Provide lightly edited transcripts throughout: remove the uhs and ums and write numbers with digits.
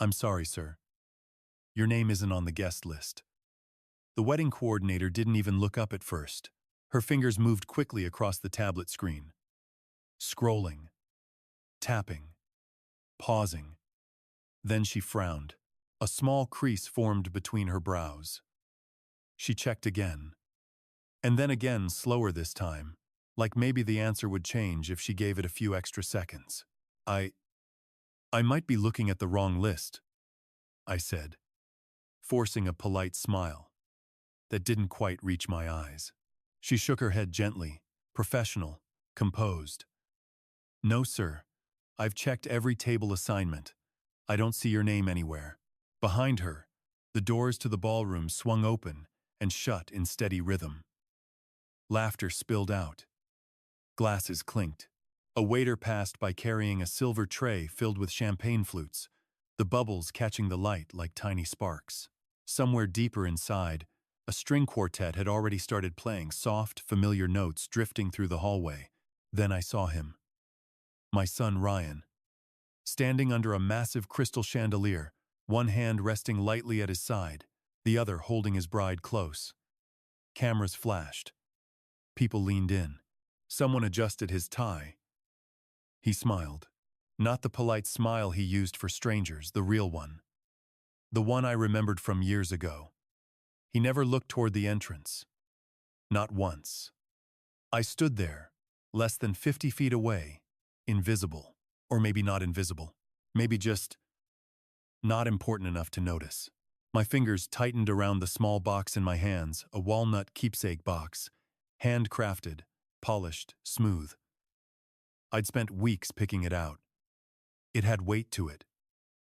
I'm sorry, sir. Your name isn't on the guest list. The wedding coordinator didn't even look up at first. Her fingers moved quickly across the tablet screen. Scrolling. Tapping. Pausing. Then she frowned. A small crease formed between her brows. She checked again. And then again, slower this time, like maybe the answer would change if she gave it a few extra seconds. I might be looking at the wrong list, I said, forcing a polite smile that didn't quite reach my eyes. She shook her head gently, professional, composed. No, sir. I've checked every table assignment. I don't see your name anywhere. Behind her, the doors to the ballroom swung open and shut in steady rhythm. Laughter spilled out. Glasses clinked. A waiter passed by carrying a silver tray filled with champagne flutes, the bubbles catching the light like tiny sparks. Somewhere deeper inside, a string quartet had already started playing soft, familiar notes drifting through the hallway. Then I saw him. My son Ryan. Standing under a massive crystal chandelier, one hand resting lightly at his side, the other holding his bride close. Cameras flashed. People leaned in. Someone adjusted his tie. He smiled. Not the polite smile he used for strangers, the real one. The one I remembered from years ago. He never looked toward the entrance. Not once. I stood there, less than 50 feet away, invisible. Or maybe not invisible. Maybe just not important enough to notice. My fingers tightened around the small box in my hands, a walnut keepsake box. Handcrafted, polished, smooth. I'd spent weeks picking it out. It had weight to it.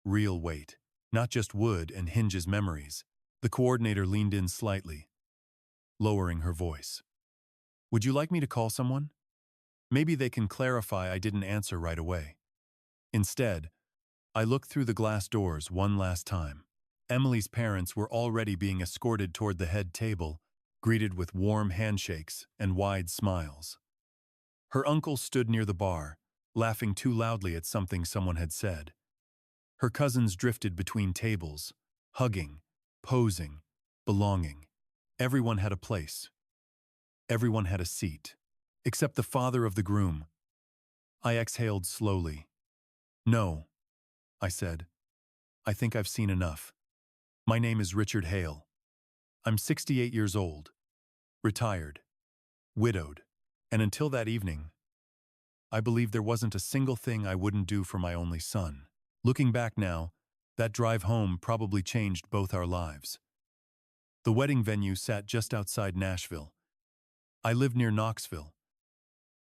Real weight. Not just wood and hinges memories. The coordinator leaned in slightly, lowering her voice. Would you like me to call someone? Maybe they can clarify I didn't answer right away. Instead, I looked through the glass doors one last time. Emily's parents were already being escorted toward the head table, greeted with warm handshakes and wide smiles. Her uncle stood near the bar, laughing too loudly at something someone had said. Her cousins drifted between tables, hugging, posing, belonging. Everyone had a place. Everyone had a seat. Except the father of the groom. I exhaled slowly. No, I said. I think I've seen enough. My name is Richard Hale. I'm 68 years old, retired, widowed, and until that evening, I believe there wasn't a single thing I wouldn't do for my only son. Looking back now, that drive home probably changed both our lives. The wedding venue sat just outside Nashville. I lived near Knoxville.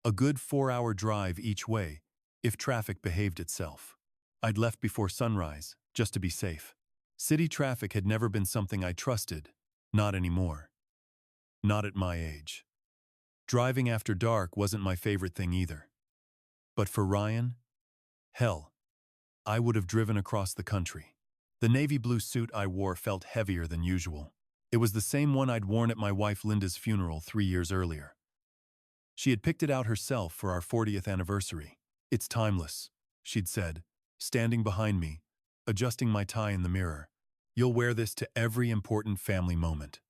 A good 4-hour drive each way, if traffic behaved itself. I'd left before sunrise, just to be safe. City traffic had never been something I trusted, not anymore. Not at my age. Driving after dark wasn't my favorite thing either. But for Ryan, hell, I would have driven across the country. The navy blue suit I wore felt heavier than usual. It was the same one I'd worn at my wife Linda's funeral 3 years earlier. She had picked it out herself for our 40th anniversary. It's timeless, she'd said, standing behind me, adjusting my tie in the mirror. You'll wear this to every important family moment.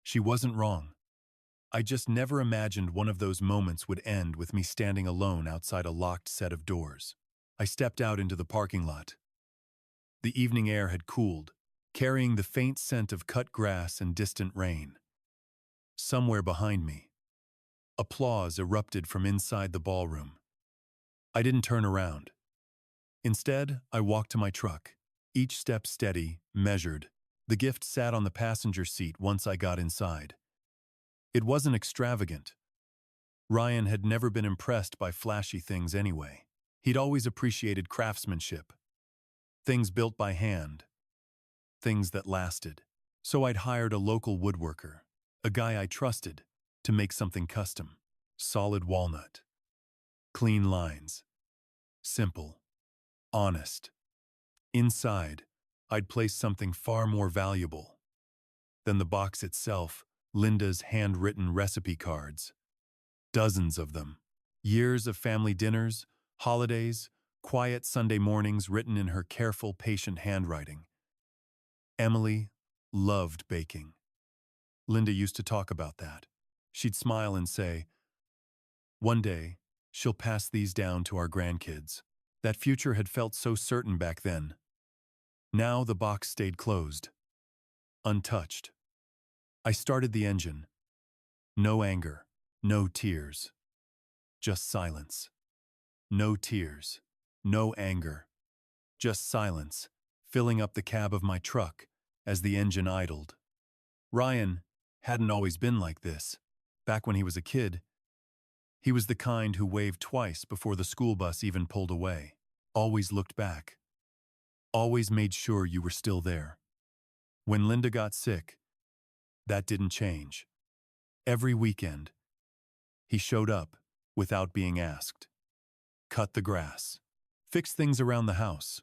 She wasn't wrong. I just never imagined one of those moments would end with me standing alone outside a locked set of doors. I stepped out into the parking lot. The evening air had cooled, carrying the faint scent of cut grass and distant rain. Somewhere behind me, applause erupted from inside the ballroom. I didn't turn around. Instead, I walked to my truck, each step steady, measured. The gift sat on the passenger seat once I got inside. It wasn't extravagant. Ryan had never been impressed by flashy things anyway. He'd always appreciated craftsmanship. Things built by hand. Things that lasted. So I'd hired a local woodworker, a guy I trusted, to make something custom. Solid walnut. Clean lines. Simple. Honest. Inside, I'd placed something far more valuable than the box itself. Linda's handwritten recipe cards. Dozens of them. Years of family dinners, holidays, Quiet Sunday mornings written in her careful, patient handwriting. Emily loved baking. Linda used to talk about that. She'd smile and say, "One day, she'll pass these down to our grandkids." That future had felt so certain back then. Now the box stayed closed, untouched. I started the engine. No anger, no tears, just silence. No tears, no anger, just silence, filling up the cab of my truck as the engine idled. Ryan hadn't always been like this. Back when he was a kid, he was the kind who waved twice before the school bus even pulled away, always looked back, always made sure you were still there. When Linda got sick, that didn't change. Every weekend, he showed up without being asked. Cut the grass, fixed things around the house,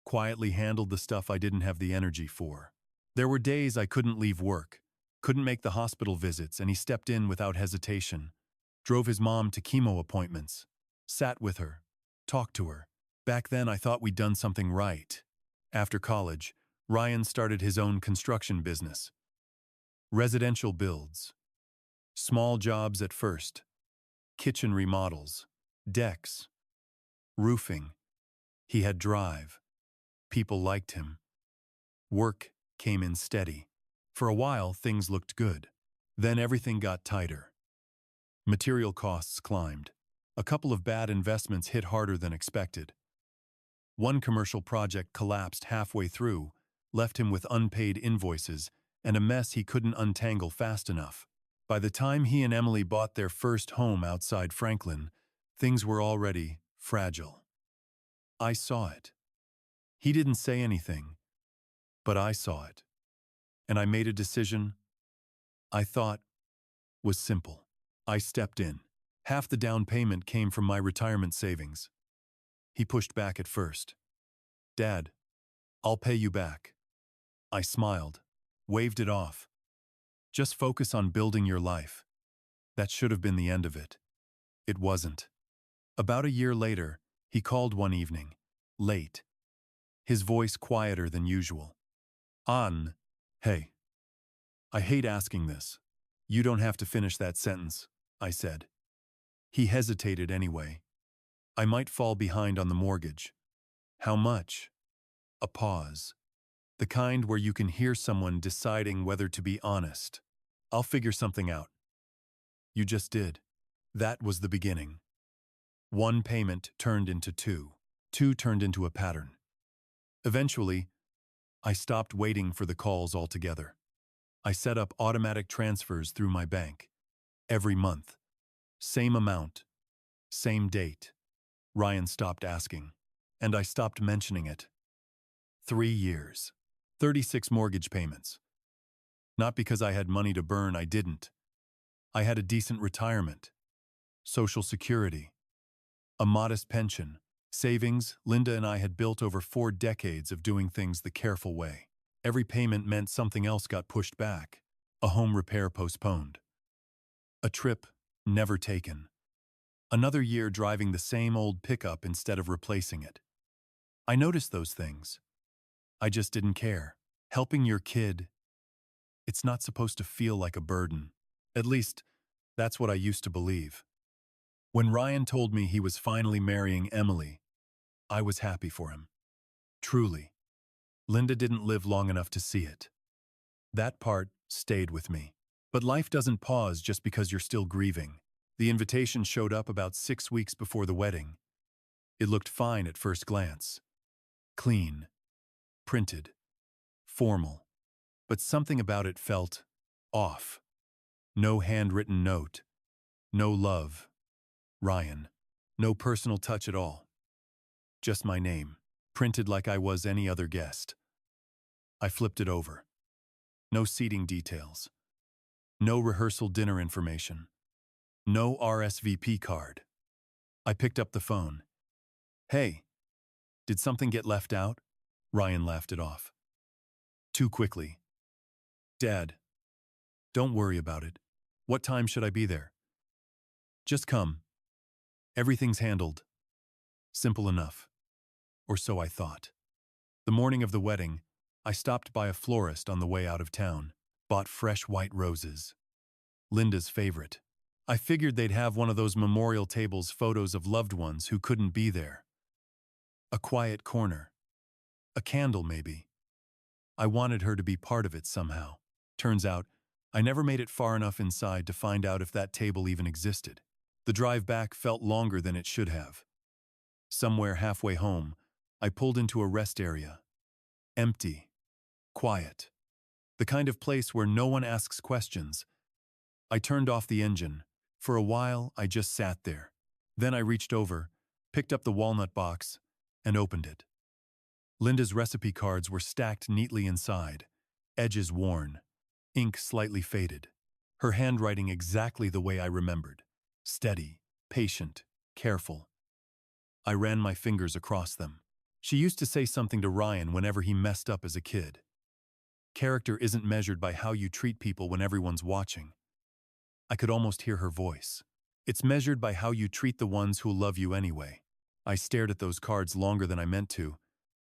quietly handled the stuff I didn't have the energy for. There were days I couldn't leave work, couldn't make the hospital visits, and he stepped in without hesitation, drove his mom to chemo appointments, sat with her, talked to her. Back then I thought we'd done something right. After college, Ryan started his own construction business. Residential builds. Small jobs at first. Kitchen remodels. Decks. Roofing. He had drive. People liked him. Work came in steady. For a while, things looked good. Then everything got tighter. Material costs climbed. A couple of bad investments hit harder than expected. One commercial project collapsed halfway through, left him with unpaid invoices and a mess he couldn't untangle fast enough. By the time he and Emily bought their first home outside Franklin, things were already fragile. I saw it. He didn't say anything, but I saw it. And I made a decision I thought was simple. I stepped in. Half the down payment came from my retirement savings. He pushed back at first. "Dad, I'll pay you back." I smiled, waved it off. "Just focus on building your life." That should have been the end of it. It wasn't. About a year later, he called one evening, late, his voice quieter than usual. Hey, I hate asking this. You don't have to finish that sentence," I said. He hesitated anyway. "I might fall behind on the mortgage." "How much?" A pause. The kind where you can hear someone deciding whether to be honest. "I'll figure something out." "You just did." That was the beginning. One payment turned into two. Two turned into a pattern. Eventually, I stopped waiting for the calls altogether. I set up automatic transfers through my bank. Every month. Same amount. Same date. Ryan stopped asking. And I stopped mentioning it. 3 years. 36 mortgage payments. Not because I had money to burn, I didn't. I had a decent retirement. Social Security. A modest pension. Savings Linda and I had built over 4 decades of doing things the careful way. Every payment meant something else got pushed back. A home repair postponed. A trip never taken. Another year driving the same old pickup instead of replacing it. I noticed those things. I just didn't care. Helping your kid, it's not supposed to feel like a burden. At least, that's what I used to believe. When Ryan told me he was finally marrying Emily, I was happy for him. Truly. Linda didn't live long enough to see it. That part stayed with me. But life doesn't pause just because you're still grieving. The invitation showed up about 6 weeks before the wedding. It looked fine at first glance. Clean. Printed. Formal. But something about it felt off. No handwritten note. No love. Ryan. No personal touch at all. Just my name, printed like I was any other guest. I flipped it over. No seating details. No rehearsal dinner information. No RSVP card. I picked up the phone. "Hey, did something get left out?" Ryan laughed it off. Too quickly. "Dad, don't worry about it. What time should I be there?" "Just come. Everything's handled." Simple enough. Or so I thought. The morning of the wedding, I stopped by a florist on the way out of town, bought fresh white roses. Linda's favorite. I figured they'd have one of those memorial tables photos of loved ones who couldn't be there. A quiet corner. A candle, maybe. I wanted her to be part of it somehow. Turns out, I never made it far enough inside to find out if that table even existed. The drive back felt longer than it should have. Somewhere halfway home, I pulled into a rest area. Empty. Quiet. The kind of place where no one asks questions. I turned off the engine. For a while, I just sat there. Then I reached over, picked up the walnut box, and opened it. Linda's recipe cards were stacked neatly inside, edges worn, ink slightly faded. Her handwriting exactly the way I remembered. Steady, patient, careful. I ran my fingers across them. She used to say something to Ryan whenever he messed up as a kid. Character isn't measured by how you treat people when everyone's watching. I could almost hear her voice. It's measured by how you treat the ones who love you anyway. I stared at those cards longer than I meant to,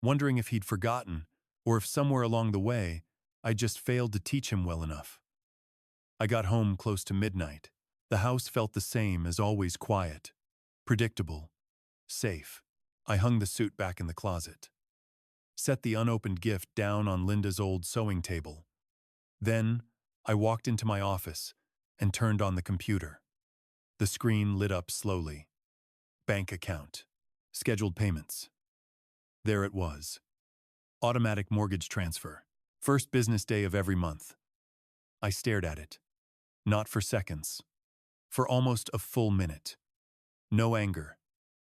wondering if he'd forgotten, or if somewhere along the way, I just failed to teach him well enough. I got home close to midnight. The house felt the same as always, quiet, predictable, safe. I hung the suit back in the closet. Set the unopened gift down on Linda's old sewing table. Then, I walked into my office and turned on the computer. The screen lit up slowly. Bank account. Scheduled payments. There it was. Automatic mortgage transfer. First business day of every month. I stared at it. Not for seconds. For almost a full minute. No anger.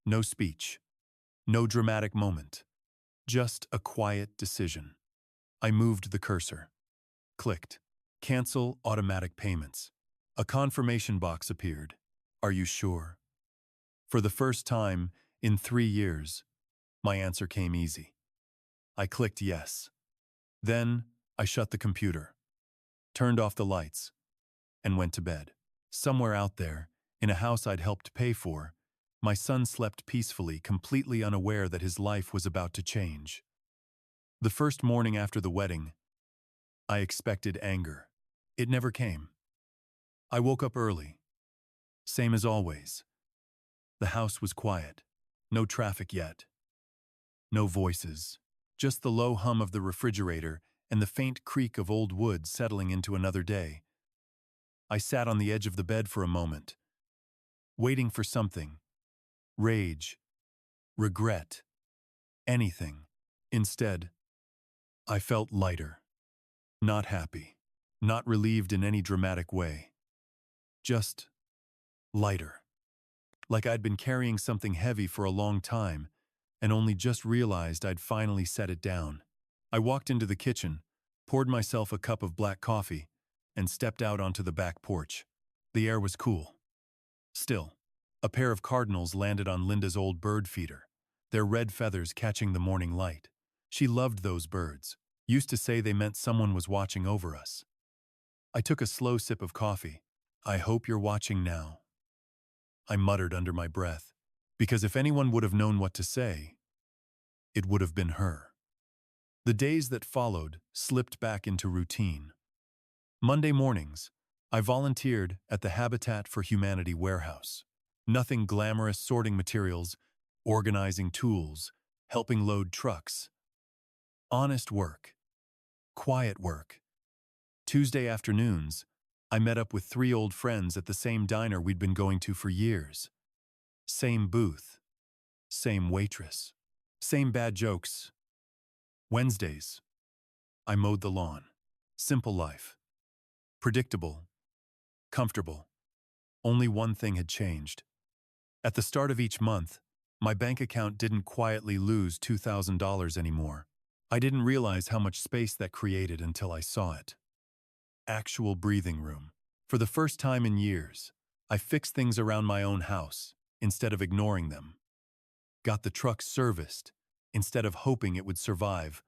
No speech. No dramatic moment. Just a quiet decision. I moved the cursor. Clicked. Cancel automatic payments. A confirmation box appeared. Are you sure? For the first time in 3 years, my answer came easy. I clicked yes. Then I shut the computer, turned off the lights, and went to bed. Somewhere out there, in a house I'd helped pay for, my son slept peacefully, completely unaware that his life was about to change. The first morning after the wedding, I expected anger. It never came. I woke up early. Same as always. The house was quiet. No traffic yet. No voices. Just the low hum of the refrigerator and the faint creak of old wood settling into another day. I sat on the edge of the bed for a moment, waiting for something. Rage. Regret. Anything. Instead, I felt lighter. Not happy. Not relieved in any dramatic way. Just lighter. Like I'd been carrying something heavy for a long time and only just realized I'd finally set it down. I walked into the kitchen, poured myself a cup of black coffee, and stepped out onto the back porch. The air was cool. Still, a pair of cardinals landed on Linda's old bird feeder, their red feathers catching the morning light. She loved those birds, used to say they meant someone was watching over us. I took a slow sip of coffee. I hope you're watching now, I muttered under my breath, because if anyone would have known what to say, it would have been her. The days that followed slipped back into routine. Monday mornings, I volunteered at the Habitat for Humanity warehouse. Nothing glamorous, sorting materials, organizing tools, helping load trucks. Honest work. Quiet work. Tuesday afternoons, I met up with 3 old friends at the same diner we'd been going to for years. Same booth. Same waitress. Same bad jokes. Wednesdays, I mowed the lawn. Simple life. Predictable. Comfortable. Only one thing had changed. At the start of each month, my bank account didn't quietly lose $2,000 anymore. I didn't realize how much space that created until I saw it. Actual breathing room. For the first time in years, I fixed things around my own house instead of ignoring them. Got the truck serviced instead of hoping it would survive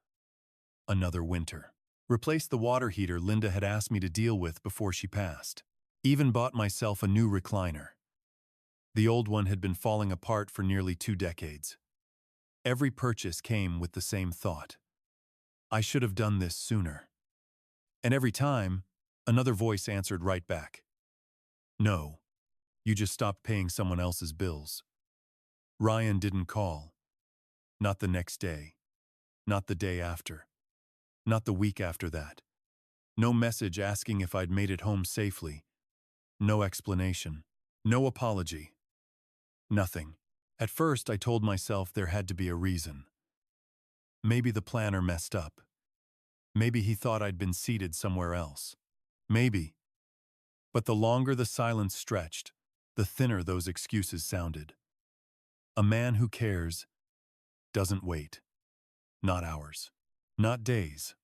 another winter. Replaced the water heater Linda had asked me to deal with before she passed. Even bought myself a new recliner. The old one had been falling apart for nearly 2 decades. Every purchase came with the same thought. I should have done this sooner. And every time, another voice answered right back. No, you just stopped paying someone else's bills. Ryan didn't call. Not the next day. Not the day after. Not the week after that. No message asking if I'd made it home safely. No explanation. No apology. Nothing. At first, I told myself there had to be a reason. Maybe the planner messed up. Maybe he thought I'd been seated somewhere else. Maybe. But the longer the silence stretched, the thinner those excuses sounded. A man who cares doesn't wait. Not hours. Not days.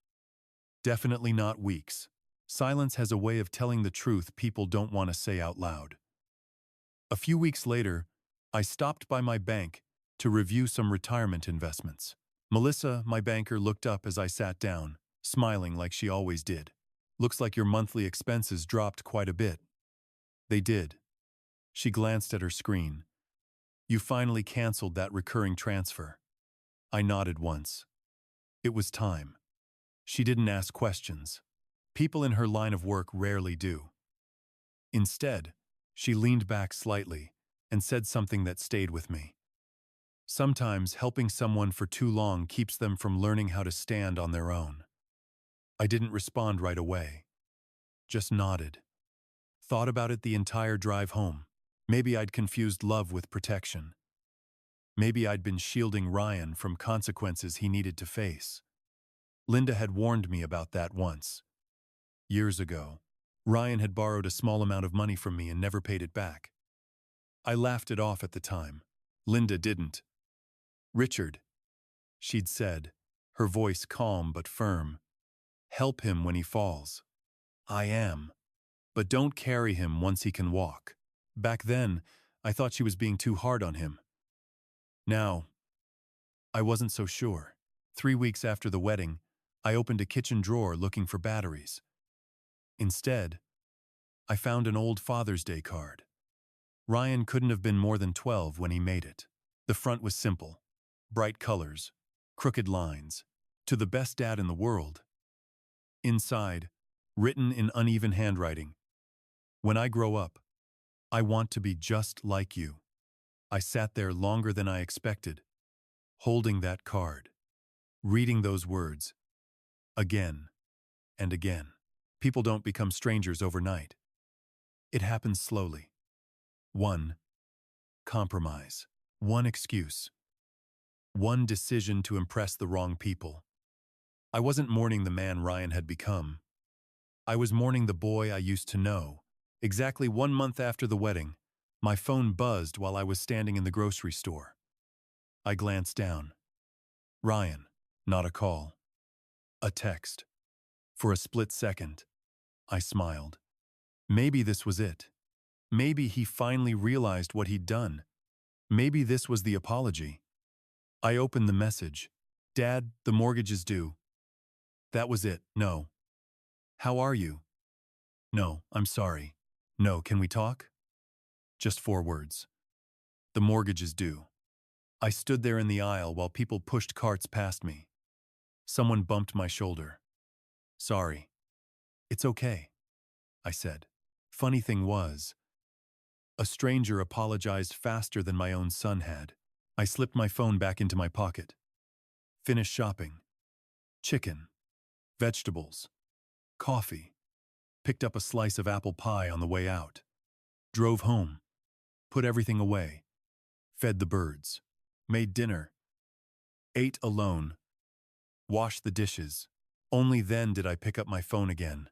Definitely not weeks. Silence has a way of telling the truth people don't want to say out loud. A few weeks later, I stopped by my bank to review some retirement investments. Melissa, my banker, looked up as I sat down, smiling like she always did. Looks like your monthly expenses dropped quite a bit. They did. She glanced at her screen. You finally canceled that recurring transfer. I nodded once. It was time. She didn't ask questions. People in her line of work rarely do. Instead, she leaned back slightly and said something that stayed with me. Sometimes helping someone for too long keeps them from learning how to stand on their own. I didn't respond right away. Just nodded. Thought about it the entire drive home. Maybe I'd confused love with protection. Maybe I'd been shielding Ryan from consequences he needed to face. Linda had warned me about that once. Years ago, Ryan had borrowed a small amount of money from me and never paid it back. I laughed it off at the time. Linda didn't. Richard, she'd said, her voice calm but firm. Help him when he falls. I am. But don't carry him once he can walk. Back then, I thought she was being too hard on him. Now, I wasn't so sure. 3 weeks after the wedding, I opened a kitchen drawer looking for batteries. Instead, I found an old Father's Day card. Ryan couldn't have been more than 12 when he made it. The front was simple. Bright colors, crooked lines. To the best dad in the world. Inside, written in uneven handwriting. When I grow up, I want to be just like you. I sat there longer than I expected, holding that card, reading those words, again and again. People don't become strangers overnight. It happens slowly. One compromise, one excuse, one decision to impress the wrong people. I wasn't mourning the man Ryan had become. I was mourning the boy I used to know. Exactly 1 month after the wedding, my phone buzzed while I was standing in the grocery store. I glanced down. Ryan, not a call. A text. For a split second, I smiled. Maybe this was it. Maybe he finally realized what he'd done. Maybe this was the apology. I opened the message. Dad, the mortgage is due. That was it. No. How are you? No, I'm sorry. No, can we talk? Just 4 words. The mortgage is due. I stood there in the aisle while people pushed carts past me. Someone bumped my shoulder. Sorry. It's okay, I said. Funny thing was, a stranger apologized faster than my own son had. I slipped my phone back into my pocket. Finished shopping. Chicken. Vegetables. Coffee. Picked up a slice of apple pie on the way out. Drove home. Put everything away. Fed the birds. Made dinner. Ate alone. Washed the dishes. Only then did I pick up my phone again.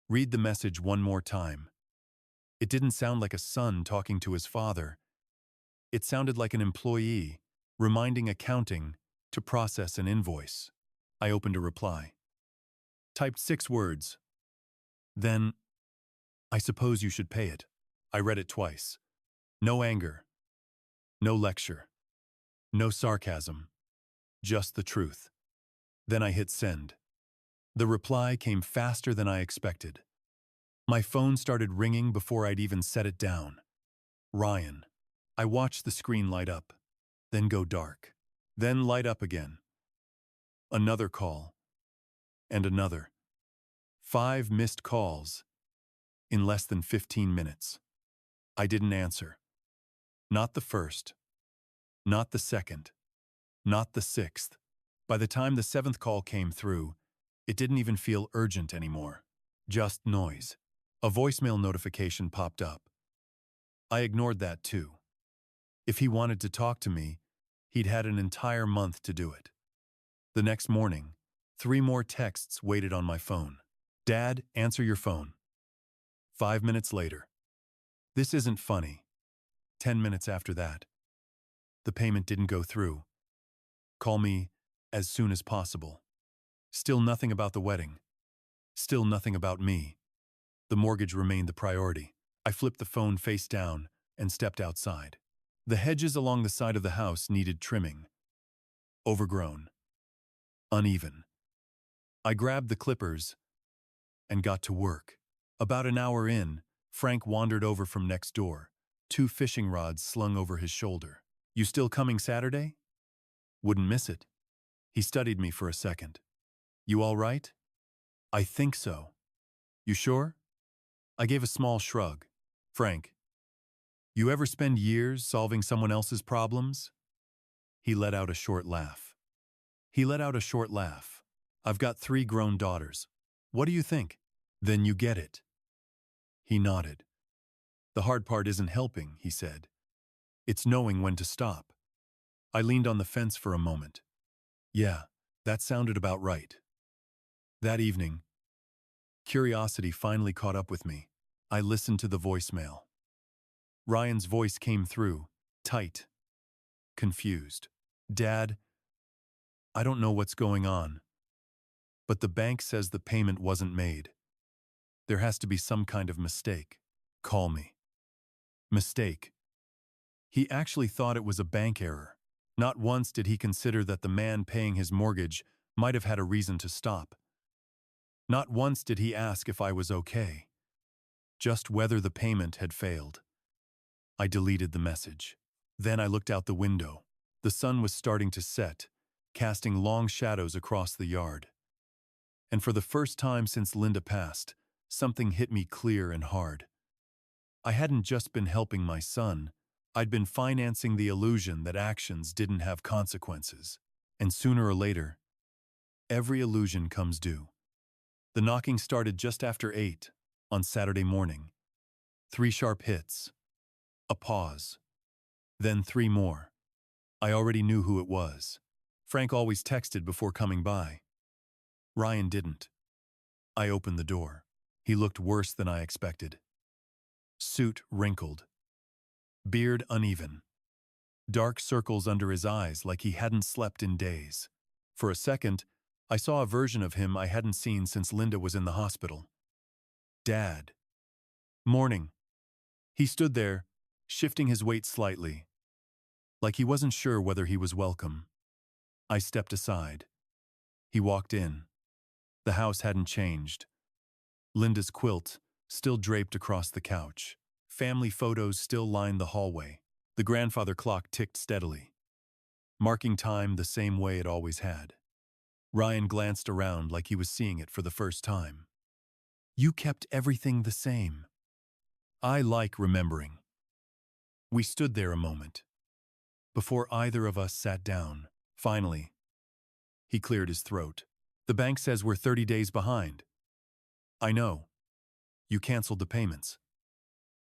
Read the message one more time. It didn't sound like a son talking to his father. It sounded like an employee reminding accounting to process an invoice. I opened a reply. Typed 6 words. Then, I suppose you should pay it. I read it twice. No anger. No lecture. No sarcasm. Just the truth. Then I hit send. The reply came faster than I expected. My phone started ringing before I'd even set it down. Ryan. I watched the screen light up, then go dark, then light up again. Another call, and another. 5 missed calls in less than 15 minutes. I didn't answer. Not the first, not the second, not the sixth. By the time the 7th call came through, it didn't even feel urgent anymore. Just noise. A voicemail notification popped up. I ignored that too. If he wanted to talk to me, he'd had an entire month to do it. The next morning, 3 more texts waited on my phone. Dad, answer your phone. 5 minutes later. This isn't funny. 10 minutes after that. The payment didn't go through. Call me as soon as possible. Still nothing about the wedding. Still nothing about me. The mortgage remained the priority. I flipped the phone face down and stepped outside. The hedges along the side of the house needed trimming. Overgrown. Uneven. I grabbed the clippers and got to work. About an hour in, Frank wandered over from next door, 2 fishing rods slung over his shoulder. You still coming Saturday? Wouldn't miss it. He studied me for a second. You all right? I think so. You sure? I gave a small shrug. Frank, you ever spend years solving someone else's problems? He let out a short laugh. I've got 3 grown daughters. What do you think? Then you get it. He nodded. The hard part isn't helping, he said. It's knowing when to stop. I leaned on the fence for a moment. Yeah, that sounded about right. That evening, curiosity finally caught up with me. I listened to the voicemail. Ryan's voice came through, tight, confused. Dad, I don't know what's going on, but the bank says the payment wasn't made. There has to be some kind of mistake. Call me. Mistake. He actually thought it was a bank error. Not once did he consider that the man paying his mortgage might have had a reason to stop. Not once did he ask if I was okay. Just whether the payment had failed. I deleted the message. Then I looked out the window. The sun was starting to set, casting long shadows across the yard. And for the first time since Linda passed, something hit me clear and hard. I hadn't just been helping my son, I'd been financing the illusion that actions didn't have consequences. And sooner or later, every illusion comes due. The knocking started just after 8 on Saturday morning. 3 sharp hits. A pause. Then 3 more. I already knew who it was. Frank always texted before coming by. Ryan didn't. I opened the door. He looked worse than I expected. Suit wrinkled. Beard uneven. Dark circles under his eyes like he hadn't slept in days. For a second, I saw a version of him I hadn't seen since Linda was in the hospital. Dad. Morning. He stood there, shifting his weight slightly, like he wasn't sure whether he was welcome. I stepped aside. He walked in. The house hadn't changed. Linda's quilt still draped across the couch. Family photos still lined the hallway. The grandfather clock ticked steadily, marking time the same way it always had. Ryan glanced around like he was seeing it for the first time. You kept everything the same. I like remembering. We stood there a moment, before either of us sat down. Finally, he cleared his throat. The bank says we're 30 days behind. I know. You canceled the payments.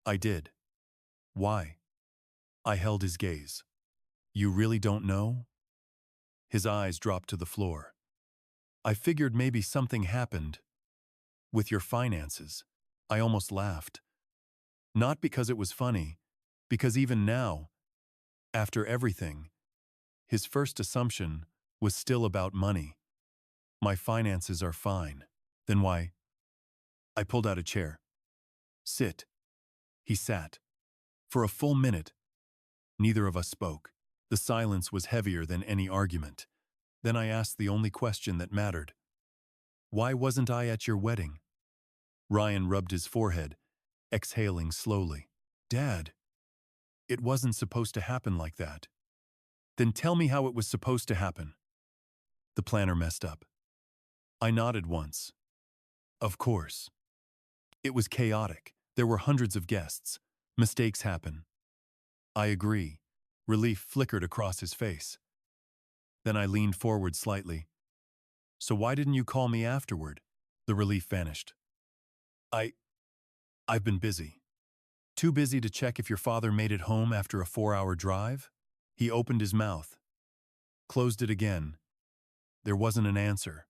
I did. Why? I held his gaze. You really don't know? His eyes dropped to the floor. I figured maybe something happened. With your finances. I almost laughed. Not because it was funny, because even now, after everything, his first assumption was still about money. My finances are fine. Then why? I pulled out a chair. Sit. He sat. For a full minute, neither of us spoke. The silence was heavier than any argument. Then I asked the only question that mattered. Why wasn't I at your wedding? Ryan rubbed his forehead, exhaling slowly. Dad, It wasn't supposed to happen like that. Then tell me how it was supposed to happen. The planner messed up. I nodded once. Of course. It was chaotic. There were hundreds of guests. Mistakes happen. I agree. Relief flickered across his face. Then I leaned forward slightly. So why didn't you call me afterward? The relief vanished. I've been busy. Too busy to check if your father made it home after a 4-hour drive? He opened his mouth, closed it again. There wasn't an answer,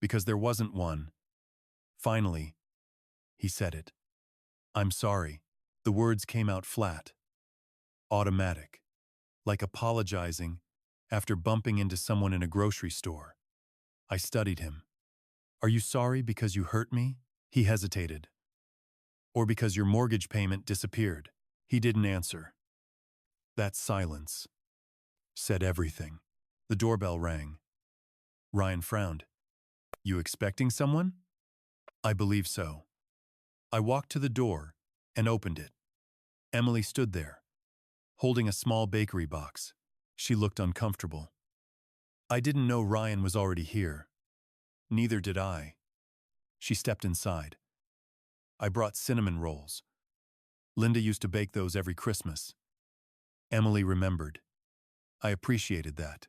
because there wasn't one. Finally, he said it. I'm sorry. The words came out flat, automatic, like apologizing after bumping into someone in a grocery store. I studied him. Are you sorry because you hurt me? He hesitated. Or because your mortgage payment disappeared? He didn't answer. That silence said everything. The doorbell rang. Ryan frowned. You expecting someone? I believe so. I walked to the door and opened it. Emily stood there, holding a small bakery box. She looked uncomfortable. I didn't know Ryan was already here. Neither did I. She stepped inside. I brought cinnamon rolls. Linda used to bake those every Christmas. Emily remembered. I appreciated that.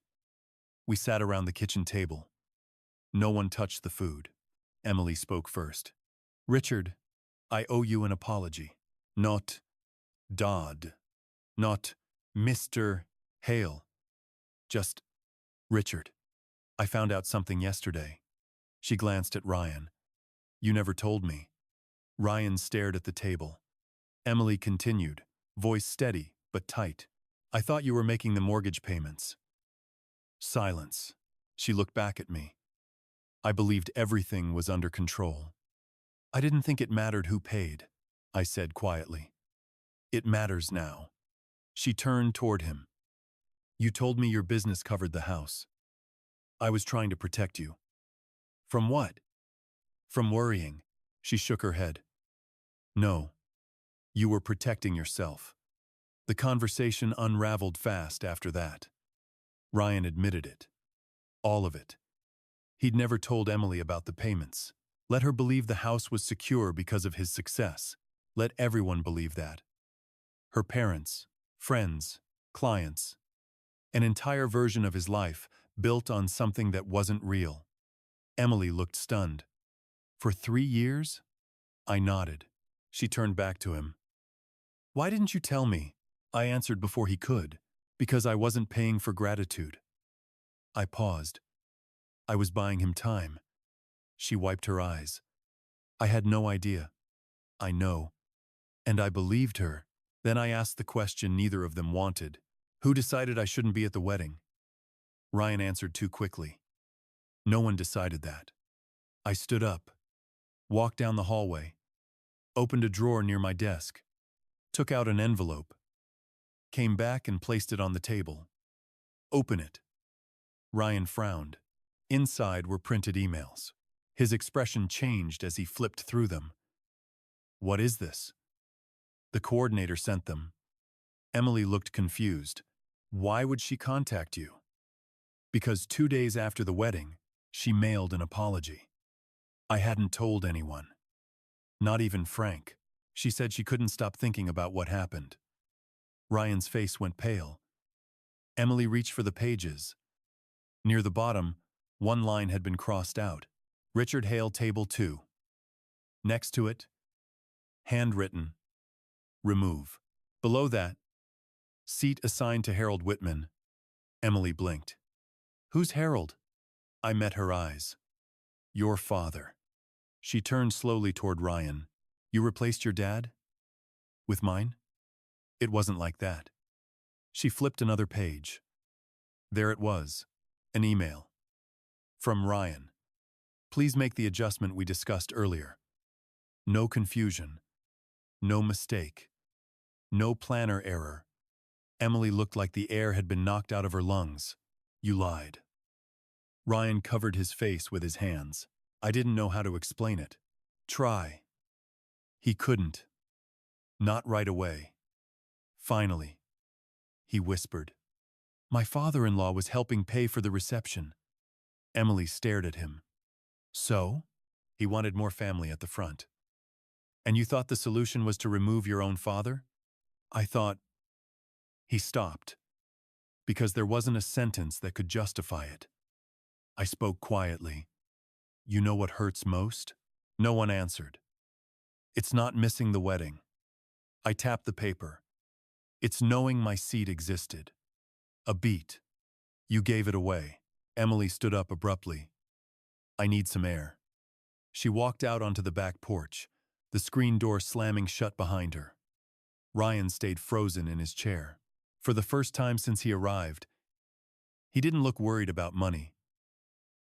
We sat around the kitchen table. No one touched the food. Emily spoke first. Richard, I owe you an apology. Not Dodd. Not Mr. Hale. Just Richard. I found out something yesterday. She glanced at Ryan. You never told me. Ryan stared at the table. Emily continued, voice steady but tight. I thought you were making the mortgage payments. Silence. She looked back at me. I believed everything was under control. I didn't think it mattered who paid, I said quietly. It matters now. She turned toward him. You told me your business covered the house. I was trying to protect you. From what? From worrying. She shook her head. No. You were protecting yourself. The conversation unraveled fast after that. Ryan admitted it. All of it. He'd never told Emily about the payments. Let her believe the house was secure because of his success. Let everyone believe that. Her parents, friends, clients. An entire version of his life built on something that wasn't real. Emily looked stunned. For 3 years? I nodded. She turned back to him. Why didn't you tell me? I answered before he could. Because I wasn't paying for gratitude. I paused. I was buying him time. She wiped her eyes. I had no idea. I know. And I believed her. Then I asked the question neither of them wanted. Who decided I shouldn't be at the wedding? Ryan answered too quickly. No one decided that. I stood up, walked down the hallway, opened a drawer near my desk, took out an envelope, came back and placed it on the table. Open it. Ryan frowned. Inside were printed emails. His expression changed as he flipped through them. What is this? The coordinator sent them. Emily looked confused. Why would she contact you? Because 2 days after the wedding, she mailed an apology. I hadn't told anyone. Not even Frank. She said she couldn't stop thinking about what happened. Ryan's face went pale. Emily reached for the pages. Near the bottom, one line had been crossed out. Richard Hale, Table 2. Next to it, handwritten, remove. Below that, seat assigned to Harold Whitman. Emily blinked. Who's Harold? I met her eyes. Your father. She turned slowly toward Ryan. You replaced your dad? With mine? It wasn't like that. She flipped another page. There it was, an email. From Ryan. Please make the adjustment we discussed earlier. No confusion. No mistake. No planner error. Emily looked like the air had been knocked out of her lungs. You lied. Ryan covered his face with his hands. I didn't know how to explain it. Try. He couldn't. Not right away. Finally, he whispered. My father-in-law was helping pay for the reception. Emily stared at him. So? He wanted more family at the front. And you thought the solution was to remove your own father? I thought. He stopped, because there wasn't a sentence that could justify it. I spoke quietly. You know what hurts most? No one answered. It's not missing the wedding. I tapped the paper. It's knowing my seat existed. A beat. You gave it away. Emily stood up abruptly. I need some air. She walked out onto the back porch, the screen door slamming shut behind her. Ryan stayed frozen in his chair. For the first time since he arrived, he didn't look worried about money.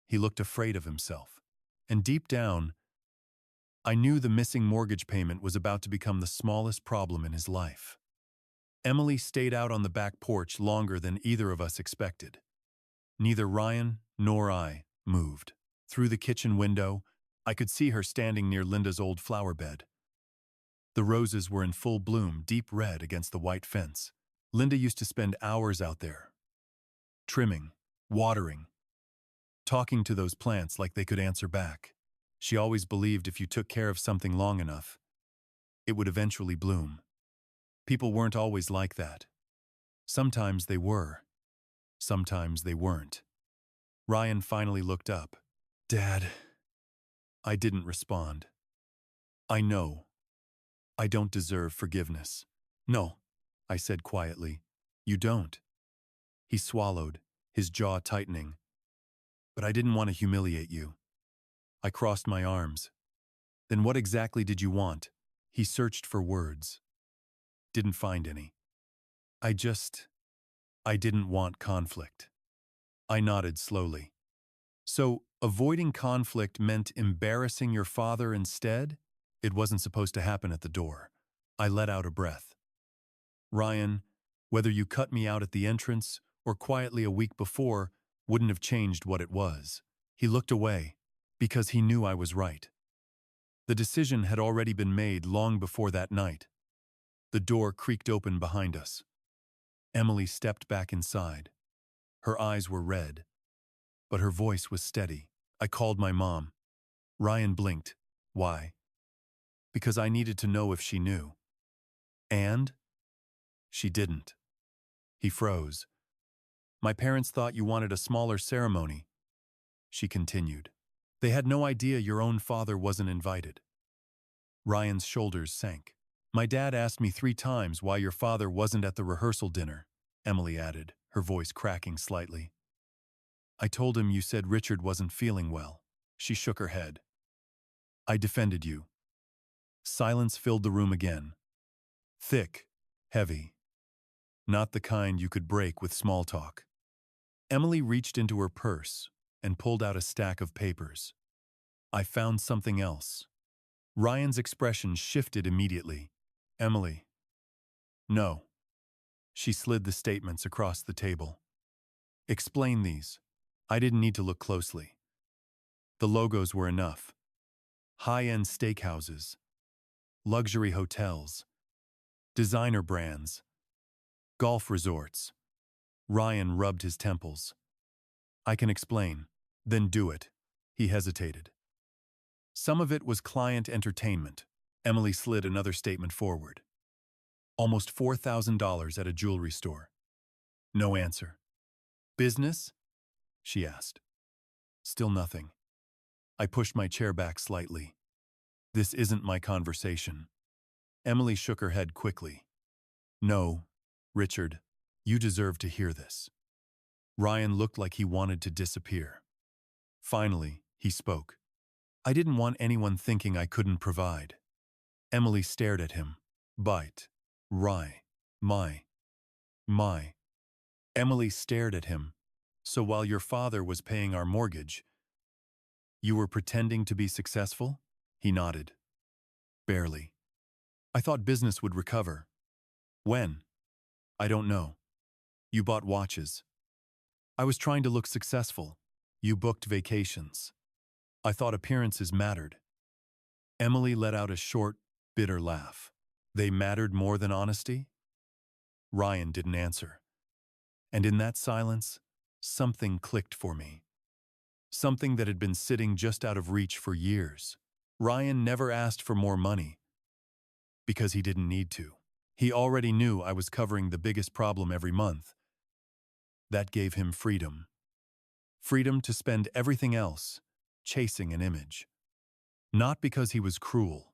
He looked afraid of himself. And deep down, I knew the missing mortgage payment was about to become the smallest problem in his life. Emily stayed out on the back porch longer than either of us expected. Neither Ryan nor I moved. Through the kitchen window, I could see her standing near Linda's old flower bed. The roses were in full bloom, deep red against the white fence. Linda used to spend hours out there, trimming, watering, talking to those plants like they could answer back. She always believed if you took care of something long enough, it would eventually bloom. People weren't always like that. Sometimes they were. Sometimes they weren't. Ryan finally looked up. Dad. I didn't respond. I know. I don't deserve forgiveness. No, I said quietly. You don't. He swallowed, his jaw tightening. But I didn't want to humiliate you. I crossed my arms. Then what exactly did you want? He searched for words. Didn't find any. I didn't want conflict. I nodded slowly. So, avoiding conflict meant embarrassing your father instead? It wasn't supposed to happen at the door. I let out a breath. Ryan, whether you cut me out at the entrance or quietly a week before, wouldn't have changed what it was. He looked away, because he knew I was right. The decision had already been made long before that night. The door creaked open behind us. Emily stepped back inside. Her eyes were red, but her voice was steady. I called my mom. Ryan blinked. Why? Because I needed to know if she knew. And? She didn't. He froze. My parents thought you wanted a smaller ceremony. She continued. They had no idea your own father wasn't invited. Ryan's shoulders sank. My dad asked me 3 times why your father wasn't at the rehearsal dinner, Emily added, her voice cracking slightly. I told him you said Richard wasn't feeling well. She shook her head. I defended you. Silence filled the room again. Thick, heavy. Not the kind you could break with small talk. Emily reached into her purse and pulled out a stack of papers. I found something else. Ryan's expression shifted immediately. Emily. No. She slid the statements across the table. Explain these. I didn't need to look closely. The logos were enough. High-end steakhouses, luxury hotels, designer brands, golf resorts. Ryan rubbed his temples. I can explain. Then do it. He hesitated. Some of it was client entertainment. Emily slid another statement forward. Almost $4,000 at a jewelry store. No answer. Business? She asked. Still nothing. I pushed my chair back slightly. This isn't my conversation. Emily shook her head quickly. No, Richard, you deserve to hear this. Ryan looked like he wanted to disappear. Finally, he spoke. I didn't want anyone thinking I couldn't provide. Emily stared at him. Bite. Rye. My. Emily stared at him. So while your father was paying our mortgage, you were pretending to be successful? He nodded. Barely. I thought business would recover. When? I don't know. You bought watches. I was trying to look successful. You booked vacations. I thought appearances mattered. Emily let out a short, bitter laugh. They mattered more than honesty? Ryan didn't answer. And in that silence, something clicked for me. Something that had been sitting just out of reach for years. Ryan never asked for more money because he didn't need to. He already knew I was covering the biggest problem every month. That gave him freedom. Freedom to spend everything else chasing an image. Not because he was cruel.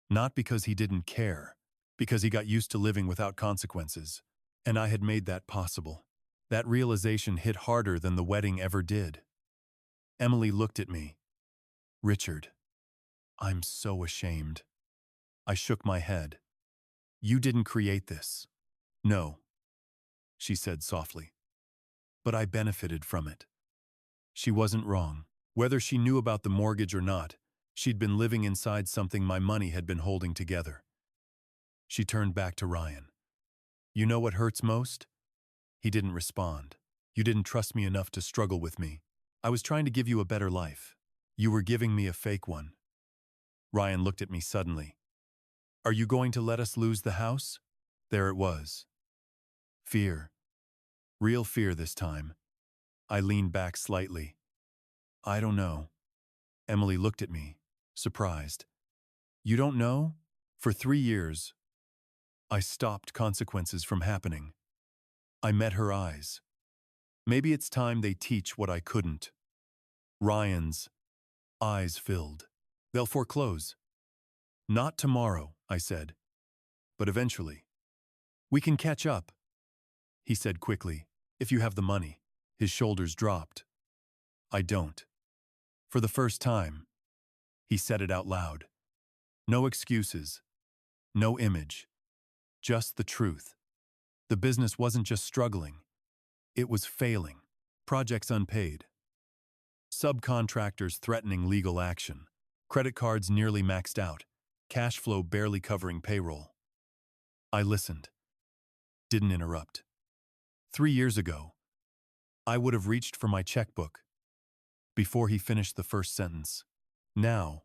Not because he didn't care. Because he got used to living without consequences. And I had made that possible. That realization hit harder than the wedding ever did. Emily looked at me. Richard, I'm so ashamed. I shook my head. You didn't create this. No, she said softly. But I benefited from it. She wasn't wrong. Whether she knew about the mortgage or not, she'd been living inside something my money had been holding together. She turned back to Ryan. You know what hurts most? He didn't respond. You didn't trust me enough to struggle with me. I was trying to give you a better life. You were giving me a fake one. Ryan looked at me suddenly. Are you going to let us lose the house? There it was. Fear. Real fear this time. I leaned back slightly. I don't know. Emily looked at me, surprised. You don't know? For 3 years, I stopped consequences from happening. I met her eyes. Maybe it's time they teach what I couldn't. Ryan's eyes filled. They'll foreclose. Not tomorrow, I said, but eventually. We can catch up, he said quickly, if you have the money. His shoulders dropped. I don't. For the first time, he said it out loud. No excuses. No image. Just the truth. The business wasn't just struggling. It was failing. Projects unpaid. Subcontractors threatening legal action. Credit cards nearly maxed out. Cash flow barely covering payroll. I listened. Didn't interrupt. 3 years ago, I would have reached for my checkbook before he finished the first sentence. Now,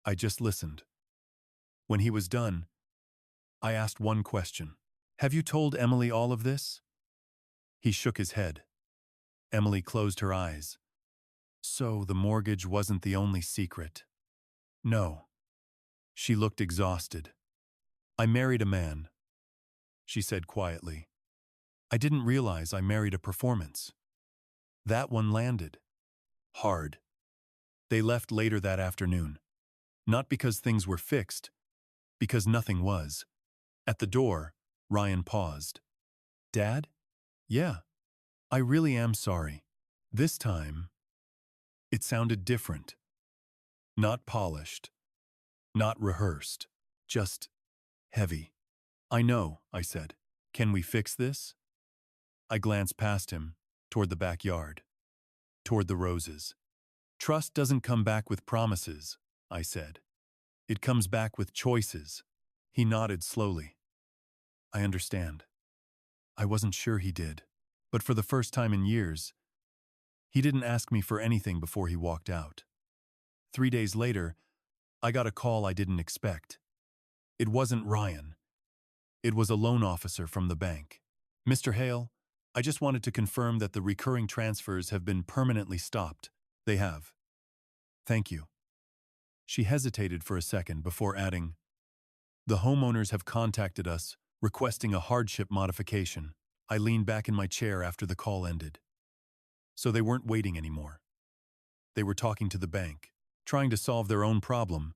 I just listened. When he was done, I asked one question. Have you told Emily all of this? He shook his head. Emily closed her eyes. So the mortgage wasn't the only secret. No. She looked exhausted. I married a man, she said quietly. I didn't realize I married a performance. That one landed. Hard. They left later that afternoon. Not because things were fixed, because nothing was. At the door, Ryan paused. Dad? Yeah. I really am sorry. This time, it sounded different. Not polished. Not rehearsed. Just heavy. I know, I said. Can we fix this? I glanced past him, toward the backyard. Toward the roses. Trust doesn't come back with promises, I said. It comes back with choices. He nodded slowly. I understand. I wasn't sure he did. But for the first time in years, he didn't ask me for anything before he walked out. 3 days later, I got a call I didn't expect. It wasn't Ryan. It was a loan officer from the bank. Mr. Hale, I just wanted to confirm that the recurring transfers have been permanently stopped. They have. Thank you. She hesitated for a second before adding, the homeowners have contacted us, requesting a hardship modification. I leaned back in my chair after the call ended. So they weren't waiting anymore. They were talking to the bank, trying to solve their own problem.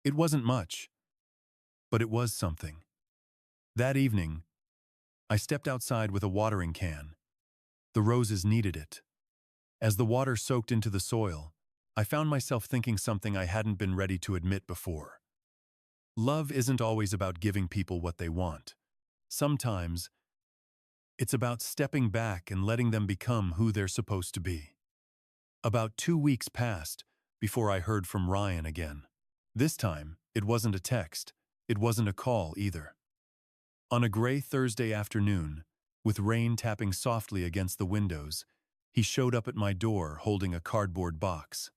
It wasn't much, but it was something. That evening, I stepped outside with a watering can. The roses needed it. As the water soaked into the soil, I found myself thinking something I hadn't been ready to admit before. Love isn't always about giving people what they want. Sometimes, it's about stepping back and letting them become who they're supposed to be. About 2 weeks passed before I heard from Ryan again. This time, it wasn't a text. It wasn't a call either. On a gray Thursday afternoon, with rain tapping softly against the windows, he showed up at my door holding a cardboard box.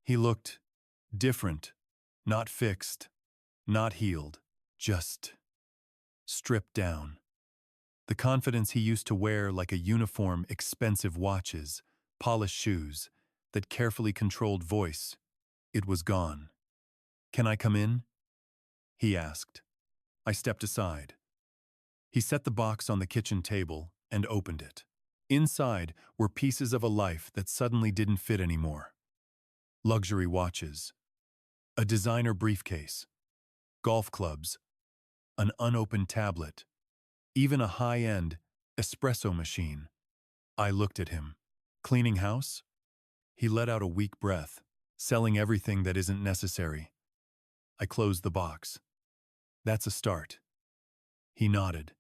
He looked different, not fixed, not healed, just stripped down. The confidence he used to wear like a uniform, expensive watches, polished shoes, that carefully controlled voice, it was gone. "Can I come in?" he asked. I stepped aside. He set the box on the kitchen table and opened it. Inside were pieces of a life that suddenly didn't fit anymore. Luxury watches, a designer briefcase, golf clubs, an unopened tablet, even a high-end espresso machine. I looked at him. "Cleaning house?" He let out a weak breath. "Selling everything that isn't necessary." I closed the box. "That's a start." He nodded.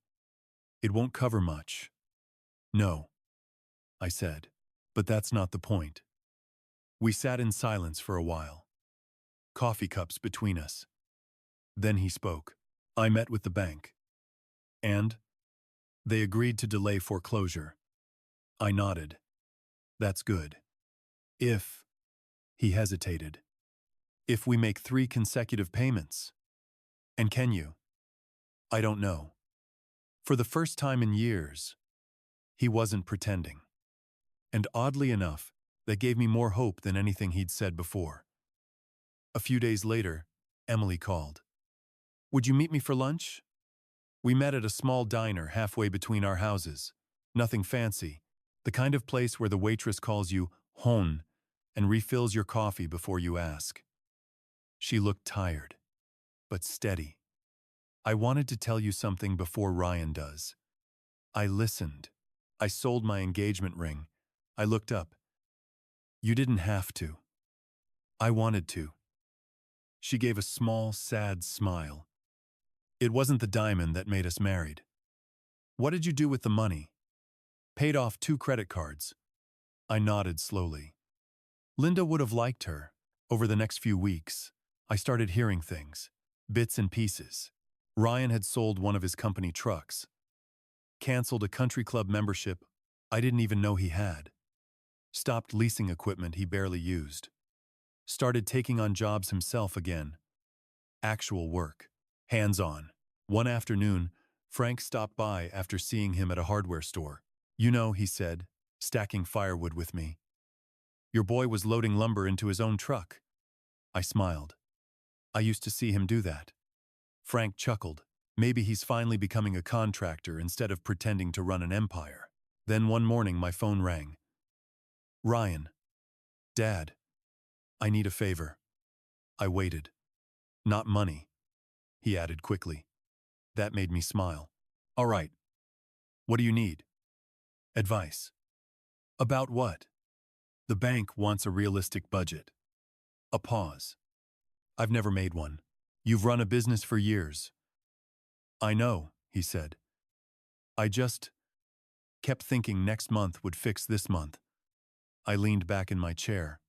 "It won't cover much." "No," I said, "but that's not the point." We sat in silence for a while, coffee cups between us. Then he spoke. "I met with the bank. And they agreed to delay foreclosure." I nodded. "That's good. If," he hesitated, "if we make 3 consecutive payments." "And can you?" "I don't know." For the first time in years, he wasn't pretending. And oddly enough, that gave me more hope than anything he'd said before. A few days later, Emily called. "Would you meet me for lunch?" We met at a small diner halfway between our houses. Nothing fancy, the kind of place where the waitress calls you hon and refills your coffee before you ask. She looked tired, but steady. "I wanted to tell you something before Ryan does." I listened. I sold my engagement ring. I looked up. "You didn't have to." "I wanted to." She gave a small, sad smile. "It wasn't the diamond that made us married." "What did you do with the money?" "Paid off 2 credit cards." I nodded slowly. Linda would have liked her. Over the next few weeks, I started hearing things, bits and pieces. Ryan had sold one of his company trucks, canceled a country club membership I didn't even know he had, stopped leasing equipment he barely used, started taking on jobs himself again. Actual work, hands-on. One afternoon, Frank stopped by after seeing him at a hardware store. "You know," he said, stacking firewood with me, "your boy was loading lumber into his own truck." I smiled. "I used to see him do that." Frank chuckled. "Maybe he's finally becoming a contractor instead of pretending to run an empire." Then one morning my phone rang. "Ryan." "Dad, I need a favor." I waited. "Not money," he added quickly. That made me smile. "All right. What do you need?" "Advice." "About what?" "The bank wants a realistic budget." A pause. "I've never made one." "You've run a business for years." "I know," he said. "I just kept thinking next month would fix this month." I leaned back in my chair.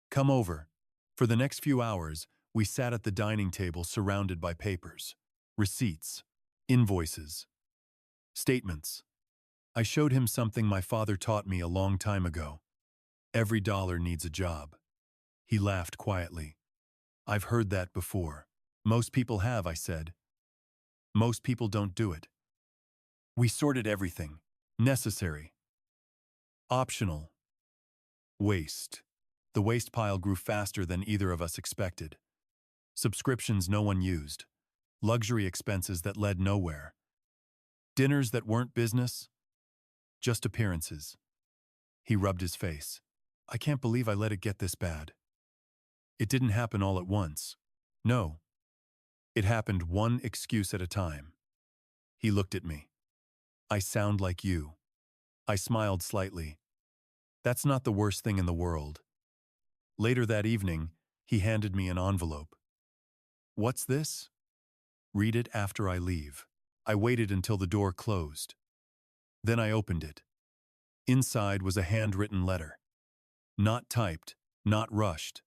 "Come over." For the next few hours, we sat at the dining table surrounded by papers, receipts, invoices, statements. I showed him something my father taught me a long time ago. Every dollar needs a job. He laughed quietly. "I've heard that before." "Most people have," I said. "Most people don't do it." We sorted everything. Necessary. Optional. Waste. The waste pile grew faster than either of us expected. Subscriptions no one used. Luxury expenses that led nowhere. Dinners that weren't business, just appearances. He rubbed his face. "I can't believe I let it get this bad." "It didn't happen all at once." "No. It happened one excuse at a time." He looked at me. "I sound like you." I smiled slightly. "That's not the worst thing in the world." Later that evening, he handed me an envelope. "What's this?" "Read it after I leave." I waited until the door closed. Then I opened it. Inside was a handwritten letter. Not typed, not rushed.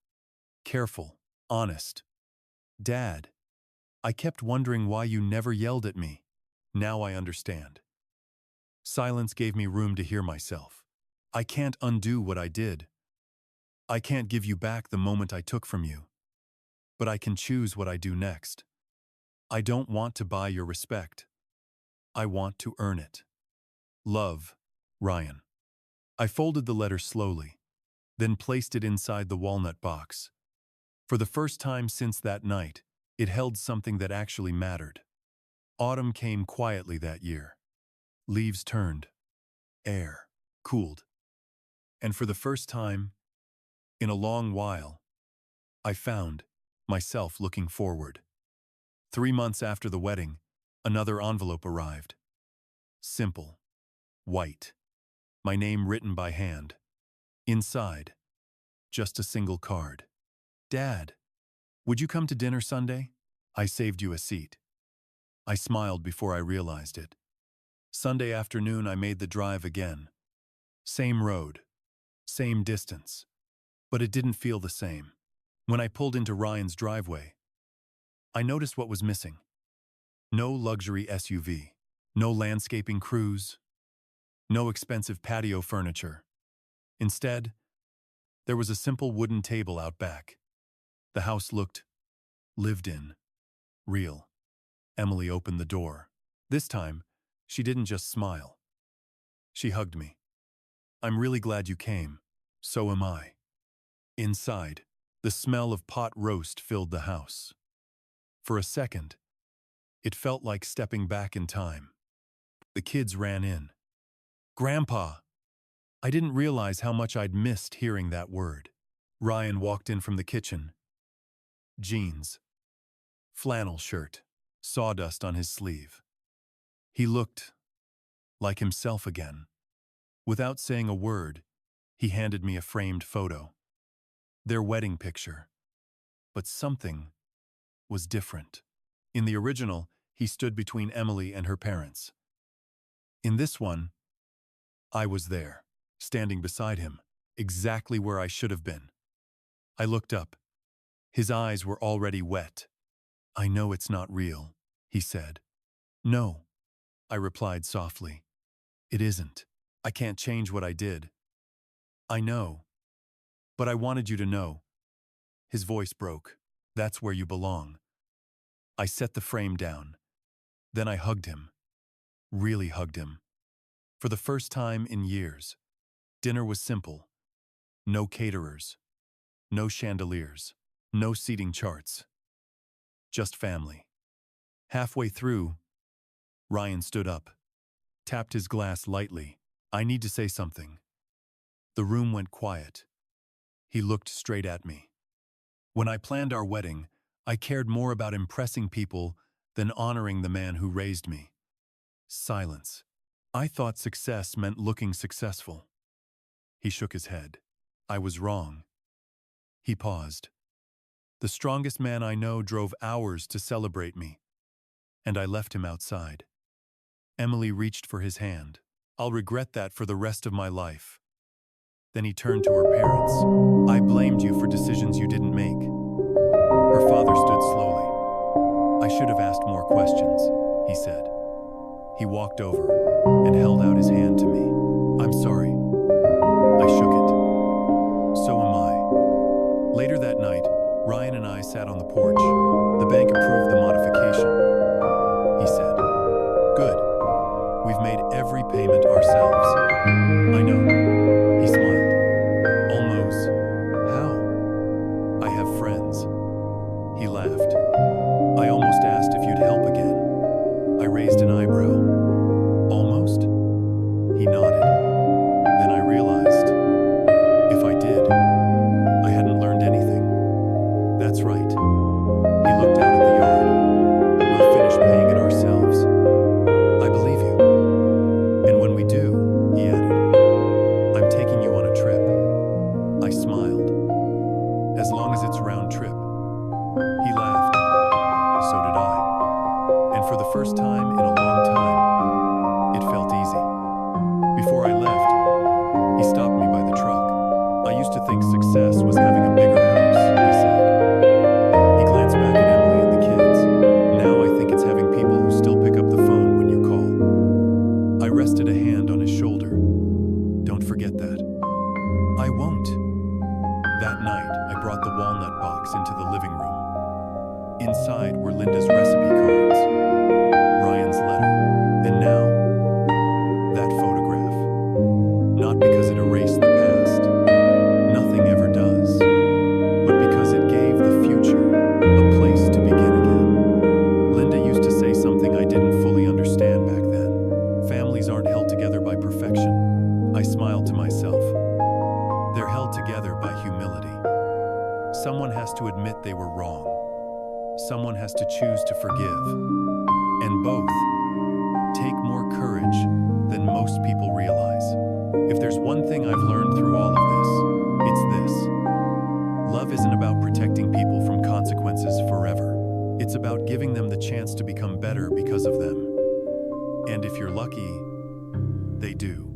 Careful, honest. "Dad, I kept wondering why you never yelled at me. Now I understand." Silence gave me room to hear myself. "I can't undo what I did. I can't give you back the moment I took from you. But I can choose what I do next. I don't want to buy your respect. I want to earn it. Love, Ryan. I folded the letter slowly, then placed it inside the walnut box. For the first time since that night, it held something that actually mattered. Autumn came quietly that year. Leaves turned. Air cooled. And for the first time, in a long while, I found myself looking forward. 3 months after the wedding, another envelope arrived. Simple. White. My name written by hand. Inside, just a single card. Dad, would you come to dinner Sunday? I saved you a seat. I smiled before I realized it. Sunday afternoon, I made the drive again. Same road, same distance, but it didn't feel the same. When I pulled into Ryan's driveway, I noticed what was missing. No luxury SUV, no landscaping crews, no expensive patio furniture. Instead, there was a simple wooden table out back. The house looked lived in, real. Emily opened the door. This time, she didn't just smile. She hugged me. I'm really glad you came. So am I. Inside, the smell of pot roast filled the house. For a second, it felt like stepping back in time. The kids ran in. Grandpa! I didn't realize how much I'd missed hearing that word. Ryan walked in from the kitchen. Jeans. Flannel shirt. Sawdust on his sleeve. He looked like himself again. Without saying a word, he handed me a framed photo. Their wedding picture. But something was different. In the original, he stood between Emily and her parents. In this one, I was there, standing beside him, exactly where I should have been. I looked up. His eyes were already wet. I know it's not real, he said. No, I replied softly. It isn't. I can't change what I did. I know. But I wanted you to know. His voice broke. That's where you belong. I set the frame down. Then I hugged him. Really hugged him. For the first time in years. Dinner was simple. No caterers. No chandeliers. No seating charts. Just family. Halfway through, Ryan stood up, tapped his glass lightly. I need to say something. The room went quiet. He looked straight at me. When I planned our wedding, I cared more about impressing people than honoring the man who raised me. Silence. I thought success meant looking successful. He shook his head. I was wrong. He paused. The strongest man I know drove hours to celebrate me, and I left him outside. Emily reached for his hand. I'll regret that for the rest of my life. Then he turned to her parents. I blamed you for decisions you didn't make. Her father stood slowly. I should have asked more questions, he said. He walked over and held out his hand to me. I'm sorry. I shook it. So am I. Later that night, Ryan and I sat on the porch. The bank approved the modification. He said, Good. We've made every payment ourselves. I know. He smiled. Almost. How? I have friends. He laughed. I almost asked if you'd help again. I raised an eyebrow. Almost? He nodded. Then I realized, if I did, I hadn't learned anything. That's right. He looked out at the yard. We'll finish paying it ourselves. I believe you. And when we do, he added, I'm taking you on a trip. I smiled. As long as it's round trip. He laughed. So did I. And for the first time in a long time, it felt easy. Before I left, he stopped me by the truck. I used to think success was having a bigger house, he said. He glanced back at Emily and the kids. Now I think it's having people who still pick up the phone when you call. I rested a hand on his shoulder. Don't forget that. I won't. That night, I brought the walnut box into the living room. Inside were Linda's recipe cards, Ryan's letter, and now I smiled to myself. They're held together by humility. Someone has to admit they were wrong. Someone has to choose to forgive. And both take more courage than most people realize. If there's one thing I've learned through all of this, it's this. Love isn't about protecting people from consequences forever. It's about giving them the chance to become better because of them. And if you're lucky, they do.